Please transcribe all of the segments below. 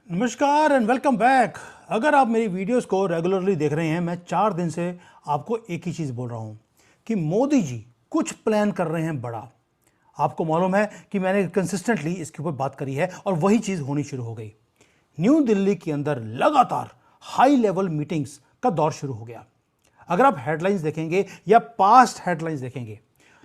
नमस्कार and welcome back. अगर आप मेरी वीडियोस को रेगुलरली देख रहे हैं, मैं 4 दिन से आपको एक ही चीज़ बोल रहा हूं कि मोदी जी कुछ प्लान कर रहे हैं बड़ा। आपको मालूम है कि मैंने कंसिस्टेंटली इसके ऊपर बात करी है और वही चीज़ होनी शुरू हो गई। न्यू दिल्ली के अंदर लगातार हाई लेवल मीटिंग्स का दौर शुरू हो गया। अगर आप हेडलाइंस देखेंगे या पास्ट हेडलाइंस देखेंगे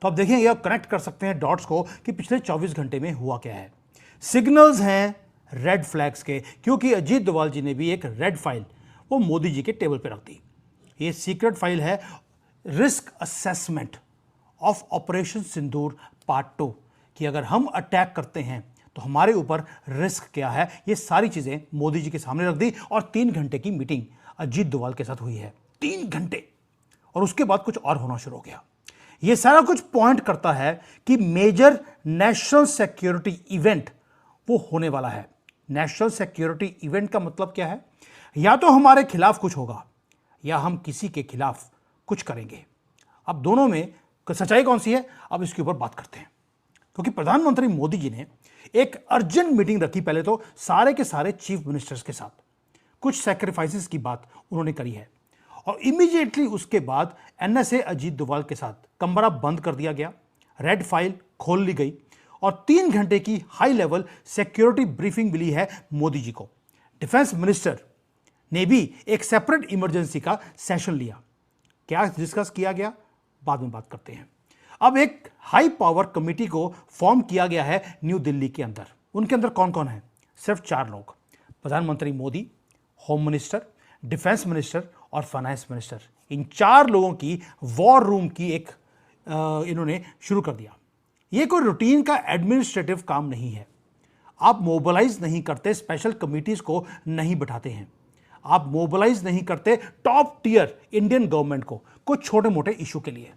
तो आप देखेंगे, आप कनेक्ट कर सकते हैं डॉट्स को कि पिछले 24 घंटे में हुआ क्या है। सिग्नल्स हैं रेड फ्लैग्स के, क्योंकि अजीत डोभाल जी ने भी एक रेड फाइल वो मोदी जी के टेबल पे रख दी। ये सीक्रेट फाइल है risk assessment of operation Sindoor part 2 कि अगर हम अटैक करते हैं तो हमारे ऊपर रिस्क क्या है। ये सारी चीजें मोदी जी के सामने रख दी और 3 घंटे की मीटिंग अजीत डोभाल के साथ हुई है। 3 घंटे, और उसके बाद कुछ और होना शुरू हो गया। ये सारा कुछ पॉइंट करता है कि मेजर नेशनल सिक्योरिटी इवेंट वो होने वाला है। नेशनल सिक्योरिटी इवेंट का मतलब क्या है? या तो हमारे खिलाफ कुछ होगा या हम किसी के खिलाफ कुछ करेंगे। अब दोनों में सच्चाई कौन सी है, अब इसके ऊपर बात करते हैं। क्योंकि प्रधानमंत्री मोदी जी ने एक अर्जेंट मीटिंग रखी, पहले तो सारे के सारे चीफ मिनिस्टर्स के साथ। कुछ सैक्रिफाइसेस की बात उन्होंने करी है और इमीडिएटली उसके बाद एनएसए अजीत डोभाल के साथ कमरा बंद कर दिया गया, रेड फाइल खोल ली गई और 3 घंटे की हाई लेवल सिक्योरिटी ब्रीफिंग मिली है मोदी जी को। डिफेंस मिनिस्टर ने भी एक सेपरेट इमरजेंसी का सेशन लिया। क्या डिस्कस किया गया, बाद में बात करते हैं। अब एक हाई पावर कमेटी को फॉर्म किया गया है न्यू दिल्ली के अंदर। उनके अंदर कौन कौन है? सिर्फ 4 लोग, प्रधानमंत्री Modi, home minister, defence minister और फाइनेंस मिनिस्टर। इन 4 लोगों की वॉर रूम की एक इन्होंने शुरू कर दिया। ये कोई रूटीन का एडमिनिस्ट्रेटिव काम नहीं है। आप मोबिलाइज नहीं करते, स्पेशल कमिटीज को नहीं बिठाते हैं, आप मोबिलाइज नहीं करते टॉप टियर इंडियन गवर्नमेंट को कुछ छोटे मोटे इशू के लिए।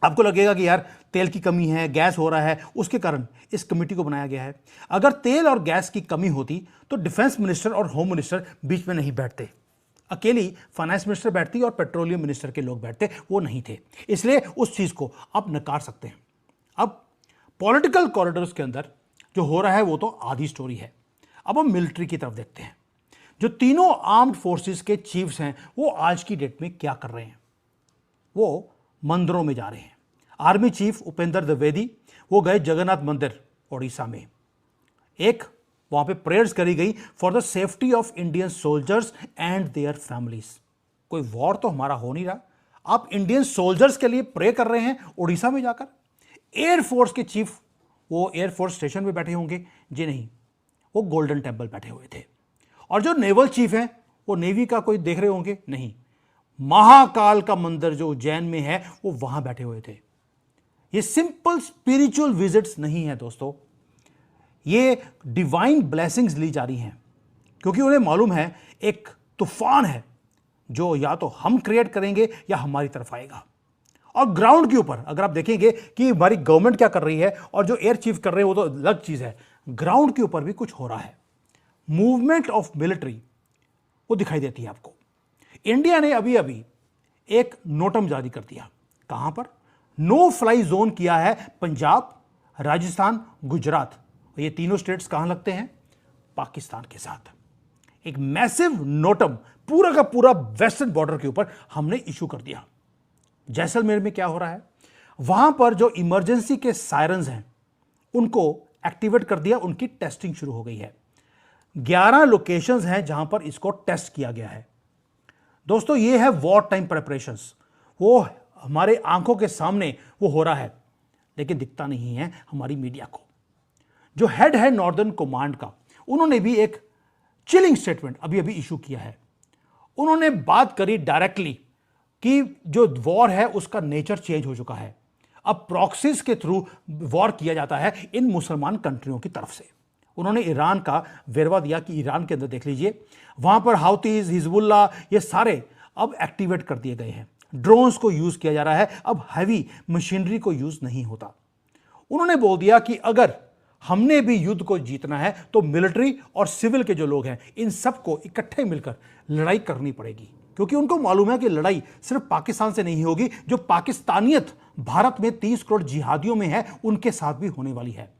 आपको लगेगा कि यार तेल की कमी है, गैस हो रहा है, उसके कारण इस कमेटी को बनाया गया है। अगर तेल और गैस की कमी होती तो डिफेंस मिनिस्टर और होम मिनिस्टर बीच में नहीं बैठते, अकेली फाइनेंस मिनिस्टर बैठती और पेट्रोलियम मिनिस्टर के लोग बैठते, वो नहीं थे। इसलिए उस चीज को आप नकार सकते हैं। अब पॉलिटिकल कॉरिडोर्स के अंदर जो हो रहा है वो तो आधी स्टोरी है। अब हम मिलिट्री की तरफ देखते हैं। जो तीनों आर्म्ड फोर्सेस के चीफ्स हैं वो आज की डेट में क्या कर रहे हैं? वो मंदिरों में जा रहे हैं। आर्मी चीफ उपेंद्र द्विवेदी वो गए जगन्नाथ मंदिर ओडिशा में। एक वहां पे प्रेयर्स करी गई for the safety of Indian soldiers and their families. कोई वॉर तो हमारा हो नहीं रहा, आप इंडियन सोल्जर्स के लिए प्रे कर रहे हैं ओडिशा में जाकर। एयरफोर्स के चीफ वो एयरफोर्स स्टेशन पे बैठे होंगे? जी नहीं, वो गोल्डन टेम्पल बैठे हुए थे। और जो नेवल चीफ हैं वो नेवी का कोई देख रहे होंगे? नहीं, महाकाल का मंदिर जो उज्जैन में है वो वहां बैठे हुए थे। ये सिंपल स्पिरिचुअल विजिट्स नहीं है दोस्तों, ये डिवाइन ब्लेसिंग्स ली जा रही हैं। क्योंकि उन्हें मालूम है एक तूफान है जो या तो हम क्रिएट करेंगे या हमारी तरफ आएगा। और ग्राउंड के ऊपर अगर आप देखेंगे कि हमारी गवर्नमेंट क्या कर रही है और जो एयर चीफ कर रहे हैं वो तो अलग चीज है, ग्राउंड के ऊपर भी कुछ हो रहा है। मूवमेंट ऑफ मिलिट्री वो दिखाई देती है आपको। इंडिया ने अभी अभी एक नोटम जारी कर दिया। कहां पर? नो फ्लाई जोन किया है पंजाब, राजस्थान, गुजरात। ये तीनों स्टेट्स कहां लगते हैं? पाकिस्तान के साथ। एक मैसिव नोटम पूरा का पूरा वेस्टर्न बॉर्डर के ऊपर हमने इशू कर दिया। जैसलमेर में क्या हो रहा है? वहां पर जो इमरजेंसी के सायरन्स हैं उनको एक्टिवेट कर दिया, उनकी टेस्टिंग शुरू हो गई है। 11 लोकेशंस हैं जहां पर इसको टेस्ट किया गया है। दोस्तों ये है वॉर टाइम प्रिपरेशंस। वो हमारे आंखों के सामने वो हो रहा है, लेकिन दिखता नहीं है हमारी मीडिया को। जो हेड है नॉर्दर्न कमांड का, उन्होंने भी एक चिलिंग स्टेटमेंट अभी अभी इशू किया है। उन्होंने बात करी डायरेक्टली कि जो वॉर है उसका नेचर चेंज हो चुका है। अब प्रॉक्सीज के थ्रू वॉर किया जाता है इन मुसलमान कंट्रियों की तरफ से। उन्होंने ईरान का वेरवा दिया कि ईरान के अंदर देख लीजिए, वहां पर हाउतीज, हिजबुल्ला, ये सारे अब एक्टिवेट कर दिए गए हैं। ड्रोन्स को यूज किया जा रहा है, अब हैवी मशीनरी को यूज नहीं होता। उन्होंने बोल दिया कि अगर हमने भी युद्ध को जीतना है तो मिलिट्री और सिविल के जो लोग हैं इन सबको इकट्ठे मिलकर लड़ाई करनी पड़ेगी। क्योंकि उनको मालूम है कि लड़ाई सिर्फ पाकिस्तान से नहीं होगी, जो पाकिस्तानियत भारत में 30 करोड़ जिहादियों में है उनके साथ भी होने वाली है।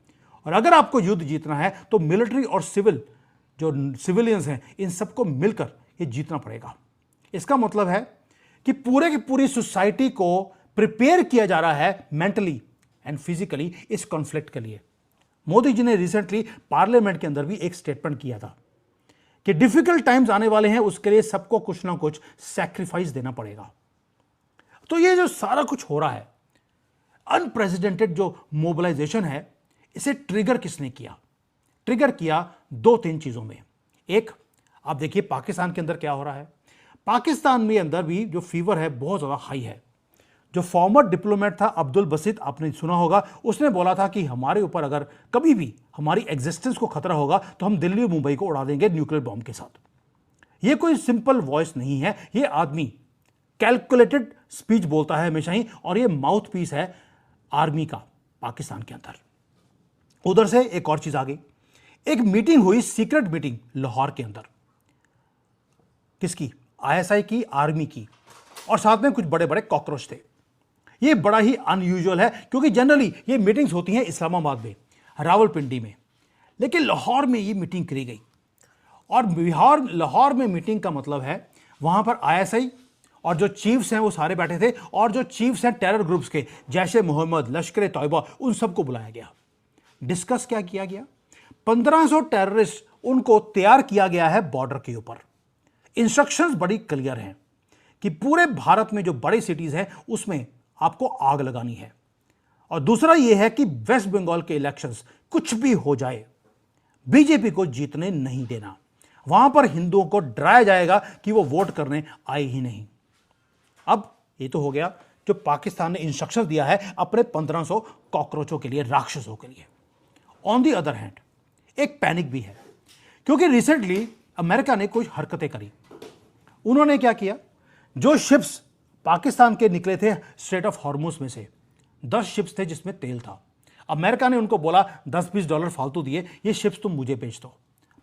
और अगर आपको युद्ध जीतना है तो मिलिट्री और सिविल जो सिविलियंस हैं, इन सबको मिलकर ये जीतना पड़ेगा। इसका मतलब है कि पूरे की पूरी सोसाइटी को प्रिपेयर किया जा रहा है मेंटली एंड फिजिकली इस कॉन्फ्लिक्ट के लिए। मोदी जी ने रिसेंटली पार्लियामेंट के अंदर भी एक स्टेटमेंट किया था कि डिफिकल्ट टाइम्स आने वाले हैं, उसके लिए सबको कुछ ना कुछ सैक्रिफाइस देना पड़ेगा। तो ये जो सारा कुछ हो रहा है, अनप्रेसिडेंटेड जो मोबिलाइजेशन है, इसे ट्रिगर किसने किया? ट्रिगर किया 2-3 चीजों में। एक, आप देखिए पाकिस्तान के अंदर क्या हो रहा है। पाकिस्तान में अंदर भी जो फीवर है बहुत ज्यादा हाई है। जो फॉर्मर डिप्लोमेट था अब्दुल बसित, आपने सुना होगा, उसने बोला था कि हमारे ऊपर अगर कभी भी हमारी एग्जिस्टेंस को खतरा होगा तो हम दिल्ली मुंबई को उड़ा देंगे न्यूक्लियर बॉम्ब के साथ। यह कोई सिंपल वॉइस नहीं है, यह आदमी कैलकुलेटेड स्पीच बोलता है हमेशा ही, और यह माउथ पीस है आर्मी का पाकिस्तान के अंदर। उधर से एक और चीज आ गई, एक मीटिंग हुई, सीक्रेट मीटिंग लाहौर के अंदर। किसकी? आईएसआई की, आर्मी की, और साथ में कुछ बड़े बड़े कॉकरोच थे। यह बड़ा ही अनयूजुअल है क्योंकि जनरली ये मीटिंग्स होती हैं इस्लामाबाद में, रावलपिंडी में, लेकिन लाहौर में ये मीटिंग करी गई। और लाहौर में मीटिंग का मतलब है वहां पर आईएसआई और जो चीफ्स हैं वो सारे बैठे थे, और जो चीफ्स हैं टेरर ग्रुप्स के, जैशे मोहम्मद, लश्कर तौयबा, उन सबको बुलाया गया। डिस्कस क्या किया गया? 1500 टेररिस्ट उनको तैयार किया गया है बॉर्डर के ऊपर। इंस्ट्रक्शंस बड़ी क्लियर हैं कि पूरे भारत में जो बड़ी सिटीज हैं उसमें आपको आग लगानी है। और दूसरा यह है कि वेस्ट बंगाल के इलेक्शंस कुछ भी हो जाए, बीजेपी को जीतने नहीं देना। वहां पर हिंदुओं को डराया जाएगा कि वो वोट करने आए ही नहीं। अब ये तो हो गया जो पाकिस्तान ने इंस्ट्रक्शन दिया है अपने 1500 कॉकरोचों के लिए, राक्षसों के लिए। ऑन दी अदर हैंड एक पैनिक भी है क्योंकि रिसेंटली अमेरिका ने कुछ हरकतें करी। उन्होंने क्या किया? जो शिप्स पाकिस्तान के निकले थे स्ट्रेट ऑफ हॉर्मुज में से, 10 शिप्स थे जिसमें तेल था। अमेरिका ने उनको बोला $10-20 फालतू दिए, ये शिप्स तुम मुझे बेच दो।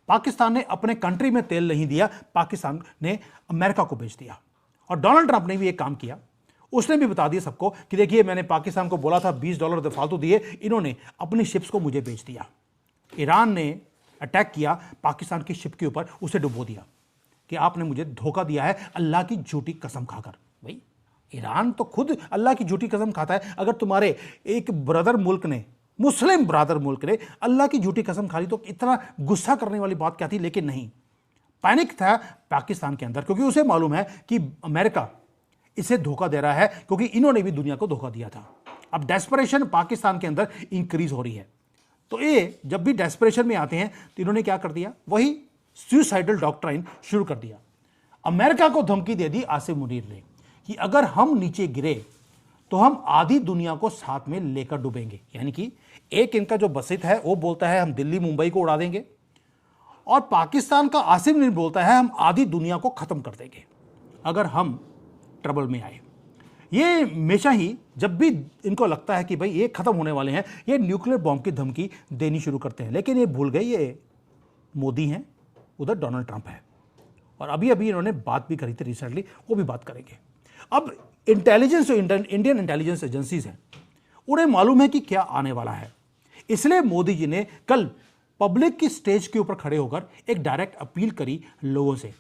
पाकिस्तान ने अपने कंट्री में तेल नहीं दिया, पाकिस्तान ने अमेरिका को बेच दिया। और डोनाल्ड ट्रंप ने भी एक काम किया, उसने भी बता दिया सबको कि देखिए मैंने पाकिस्तान को बोला था $20 फालतू दिए, इन्होंने अपनी शिप्स को मुझे बेच दिया। ईरान ने अटैक किया पाकिस्तान की शिप के ऊपर, उसे डुबो दिया कि आपने मुझे धोखा दिया है अल्लाह की झूठी कसम खाकर। भाई ईरान तो खुद अल्लाह की झूठी कसम खाता है। अगर तुम्हारे एक ब्रदर मुल्क ने, मुस्लिम ब्रदर मुल्क ने अल्लाह की झूठी कसम खा ली तो इतना गुस्सा करने वाली बात क्या थी? लेकिन नहीं, पैनिक था पाकिस्तान के अंदर क्योंकि उसे मालूम है कि अमेरिका इसे धोखा दे रहा है क्योंकि इन्होंने भी दुनिया को धोखा दिया था। अब डेस्परेशन पाकिस्तान के अंदर इंक्रीज हो रही है। तो ये जब भी डेस्परेशन में आते हैं तो इन्होंने क्या कर दिया? वही सुसाइडल डॉक्ट्राइन शुरू कर दिया। अमेरिका को धमकी दे दी आसिम मुनीर ने कि अगर हम नीचे गिरे तो हम आधी दुनिया को साथ में लेकर डूबेंगे। यानी कि एक इनका जो बसित है वो बोलता है हम दिल्ली मुंबई को उड़ा देंगे, और पाकिस्तान का आसिम मुनीर बोलता है हम आधी दुनिया को खत्म कर देंगे अगर हम ट्रबल में आए। ये हमेशा ही जब भी इनको लगता है कि भाई ये खत्म होने वाले हैं, ये न्यूक्लियर बॉम्ब की धमकी देनी शुरू करते हैं। लेकिन ये भूल गए ये मोदी हैं, उधर डोनाल्ड ट्रंप है, और अभी अभी इन्होंने बात भी करी थी रिसेंटली, वो भी बात करेंगे। अब इंटेलिजेंस, जो इंडियन इंटेलिजेंस एजेंसीज हैं, उन्हें मालूम है कि क्या आने वाला है। इसलिए मोदी जी ने कल पब्लिक की स्टेज के ऊपर खड़े होकर एक डायरेक्ट अपील करी लोगों से।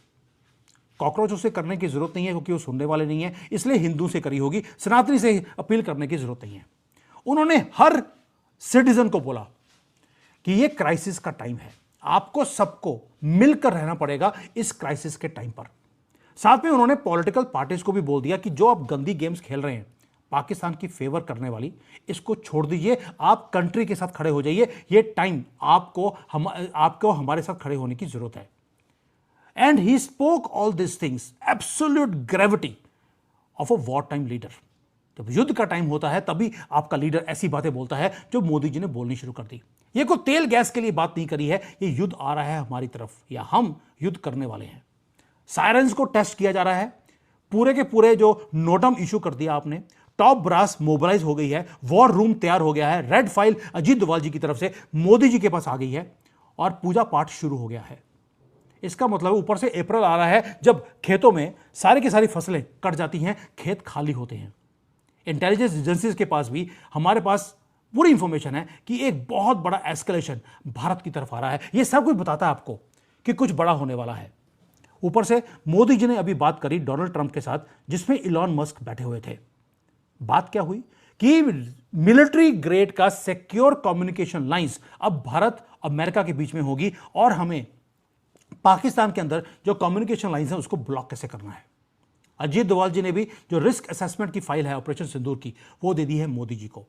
कॉकरोचों से करने की जरूरत नहीं है क्योंकि वो सुनने वाले नहीं है, इसलिए हिंदू से करी होगी, सनातनी से अपील करने की जरूरत नहीं है। उन्होंने हर सिटीजन को बोला कि ये क्राइसिस का टाइम है, आपको सबको मिलकर रहना पड़ेगा इस क्राइसिस के टाइम पर। साथ में उन्होंने पॉलिटिकल पार्टीज को भी बोल दिया कि जो आप गंदी गेम्स खेल रहे हैं पाकिस्तान की फेवर करने वाली, इसको छोड़ दीजिए, आप कंट्री के साथ खड़े हो जाइए। ये टाइम आपको हमारे साथ खड़े होने की जरूरत है। And he spoke all this things, absolute gravity of a war time leader. जब युद्ध का टाइम होता है तभी आपका लीडर ऐसी बातें बोलता है जो मोदी जी ने बोलनी शुरू कर दी। ये कोई तेल गैस के लिए बात नहीं करी है, ये युद्ध आ रहा है हमारी तरफ या हम युद्ध करने वाले हैं। सायरेंस को टेस्ट किया जा रहा है, पूरे के पूरे जो नोटम इशू कर दिया आपने, टॉप ब्रास मोबिलाइज हो गई है, वॉर रूम तैयार हो गया है, रेड फाइल अजीत डोभाल जी की तरफ से मोदी जी के पास आ गई है और पूजा पाठ शुरू हो गया है। इसका मतलब ऊपर से अप्रैल आ रहा है जब खेतों में सारी की सारी फसलें कट जाती हैं, खेत खाली होते हैं। इंटेलिजेंस एजेंसीज के पास भी हमारे पास पूरी इंफॉर्मेशन है कि एक बहुत बड़ा एस्केलेशन भारत की तरफ आ रहा है। यह सब कुछ बताता है आपको कि कुछ बड़ा होने वाला है। ऊपर से मोदी जी ने अभी बात करी डोनाल्ड ट्रंप के साथ, जिसमें इलॉन मस्क बैठे हुए थे। बात क्या हुई कि मिलिट्री ग्रेड का सिक्योर कम्युनिकेशन लाइंस अब भारत अमेरिका के बीच में होगी और हमें पाकिस्तान के अंदर जो कम्युनिकेशन लाइंस है उसको ब्लॉक कैसे करना है। अजीत डोभाल जी ने भी जो रिस्क असेसमेंट की फाइल है ऑपरेशन सिंदूर की, वो दे दी है मोदी जी को।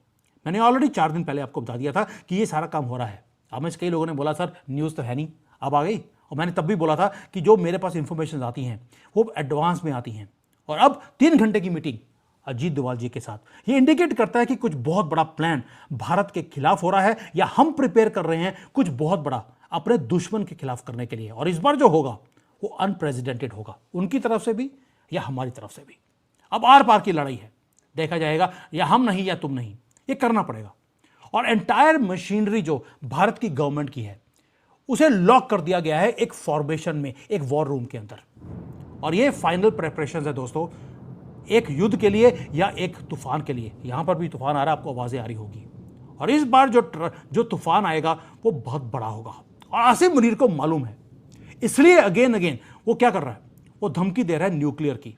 मैंने ऑलरेडी 4 दिन पहले आपको बता दिया था कि ये सारा काम हो रहा है। अब में से कई लोगों ने बोला सर न्यूज़ तो है नहीं, अब आ गई। और मैंने तब भी बोला था कि जो मेरे पास इंफॉर्मेशन आती हैं वो एडवांस में आती हैं। और अब 3 घंटे की मीटिंग अजीत डोभाल जी के साथ, ये इंडिकेट करता है कि कुछ बहुत बड़ा प्लान भारत के खिलाफ हो रहा है, या हम प्रिपेयर कर रहे हैं कुछ बहुत बड़ा अपने दुश्मन के खिलाफ करने के लिए। और इस बार जो होगा वो अनप्रेसिडेंटेड होगा, उनकी तरफ से भी या हमारी तरफ से भी। अब आर पार की लड़ाई है, देखा जाएगा या हम नहीं या तुम नहीं, ये करना पड़ेगा। और एंटायर मशीनरी जो भारत की गवर्नमेंट की है उसे लॉक कर दिया गया है एक फॉर्मेशन में, एक वॉर रूम के अंदर। और ये फाइनल प्रेपरेशन है दोस्तों, एक युद्ध के लिए या एक तूफान के लिए। यहां पर भी तूफान आ रहा है, आपको आवाजें आ रही होगी। और इस बार जो तूफान आएगा वो बहुत बड़ा होगा और आसिम मुनीर को मालूम है, इसलिए अगेन अगेन वो क्या कर रहा है, वो धमकी दे रहा है न्यूक्लियर की,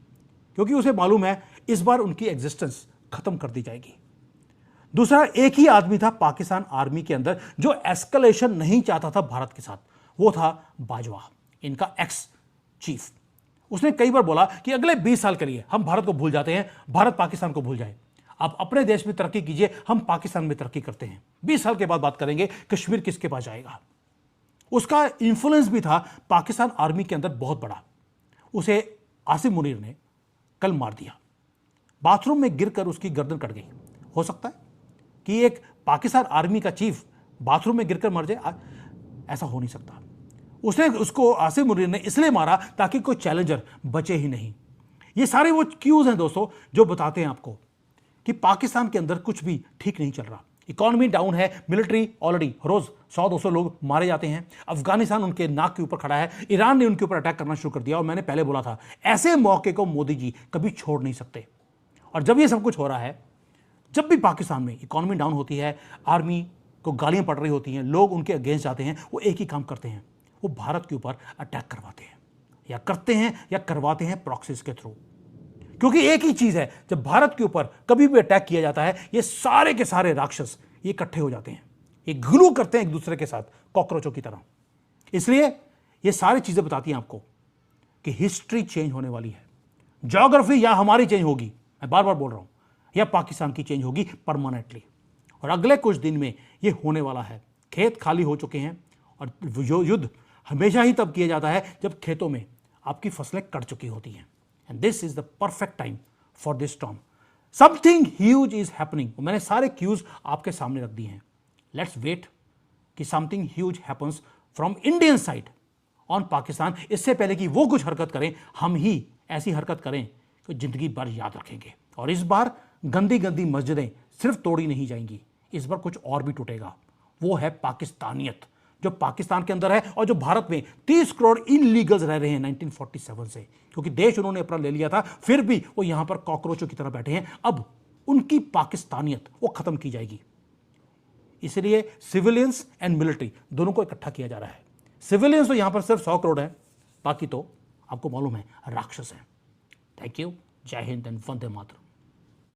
क्योंकि उसे मालूम है इस बार उनकी एग्जिस्टेंस खत्म कर दी जाएगी। दूसरा, एक ही आदमी था पाकिस्तान आर्मी के अंदर जो एस्केलेशन नहीं चाहता था भारत के साथ, वो था बाजवा, इनका एक्स चीफ। उसने कई बार बोला कि अगले 20 साल के लिए हम भारत को भूल जाते हैं, भारत पाकिस्तान को भूल जाए। आप अपने देश में तरक्की कीजिए, हम पाकिस्तान में तरक्की करते हैं। 20 साल के बाद बात करेंगे कश्मीर किसके पास जाएगा। उसका इंफ्लुएंस भी था पाकिस्तान आर्मी के अंदर बहुत बड़ा। उसे आसिम मुनीर ने कल मार दिया, बाथरूम में गिरकर उसकी गर्दन कट गई। हो सकता है कि एक पाकिस्तान आर्मी का चीफ बाथरूम में गिरकर मर जाए, ऐसा हो नहीं सकता। उसको आसिम मुनीर ने इसलिए मारा ताकि कोई चैलेंजर बचे ही नहीं। ये सारे वो क्यूज हैं दोस्तों जो बताते हैं आपको कि पाकिस्तान के अंदर कुछ भी ठीक नहीं चल रहा। इकोनॉमी डाउन है, मिलिट्री ऑलरेडी रोज 100-200 लोग मारे जाते हैं। अफगानिस्तान उनके नाक के ऊपर खड़ा है, ईरान ने उनके ऊपर अटैक करना शुरू कर दिया। और मैंने पहले बोला था ऐसे मौके को मोदी जी कभी छोड़ नहीं सकते। और जब ये सब कुछ हो रहा है, जब भी पाकिस्तान में इकोनॉमी डाउन होती है, आर्मी को गालियां पड़ रही होती हैं, लोग उनके अगेंस्ट जाते हैं, वो एक ही काम करते हैं, वो भारत के ऊपर अटैक करवाते हैं, या करते हैं या करवाते हैं प्रॉक्सीज के थ्रू। क्योंकि एक ही चीज है, जब भारत के ऊपर कभी भी अटैक किया जाता है, ये सारे के सारे राक्षस ये इकट्ठे हो जाते हैं, ये ग्लू करते हैं एक दूसरे के साथ कॉकरोचों की तरह। इसलिए ये सारी चीजें बताती हैं आपको कि हिस्ट्री चेंज होने वाली है। ज्योग्राफी या हमारी चेंज होगी, मैं बार बार बोल रहा हूं, या पाकिस्तान की चेंज होगी परमानेंटली। और अगले कुछ दिन में ये होने वाला है। खेत खाली हो चुके हैं और युद्ध हमेशा ही तब किया जाता है जब खेतों में आपकी फसलें कट चुकी होती हैं। And this is the perfect time for this storm. Something huge is happening. मैंने सारे क्यूज आपके सामने रख दिए हैं। लेट्स वेट कि something huge happens from Indian side on Pakistan. इससे पहले कि वो कुछ हरकत करें, हम ही ऐसी हरकत करें कि जिंदगी भर याद रखेंगे। और इस बार गंदी गंदी मस्जिदें सिर्फ तोड़ी नहीं जाएंगी, इस बार कुछ और भी टूटेगा। वो है पाकिस्तानियत, जो पाकिस्तान के अंदर है और जो भारत में 30 करोड़ इलीगल्स रह रहे हैं 1947 से। क्योंकि देश उन्होंने अपना ले लिया था, फिर भी वो यहां पर कॉकरोचों की तरह बैठे हैं। अब उनकी पाकिस्तानियत वो खत्म की जाएगी। इसलिए सिविलियंस एंड मिलिट्री दोनों को इकट्ठा किया जा रहा है। सिविलियंस तो यहां पर सिर्फ 100 करोड़ है, बाकी तो आपको मालूम है राक्षस है। थैंक यू, जय हिंद एंड वंदे मातरम।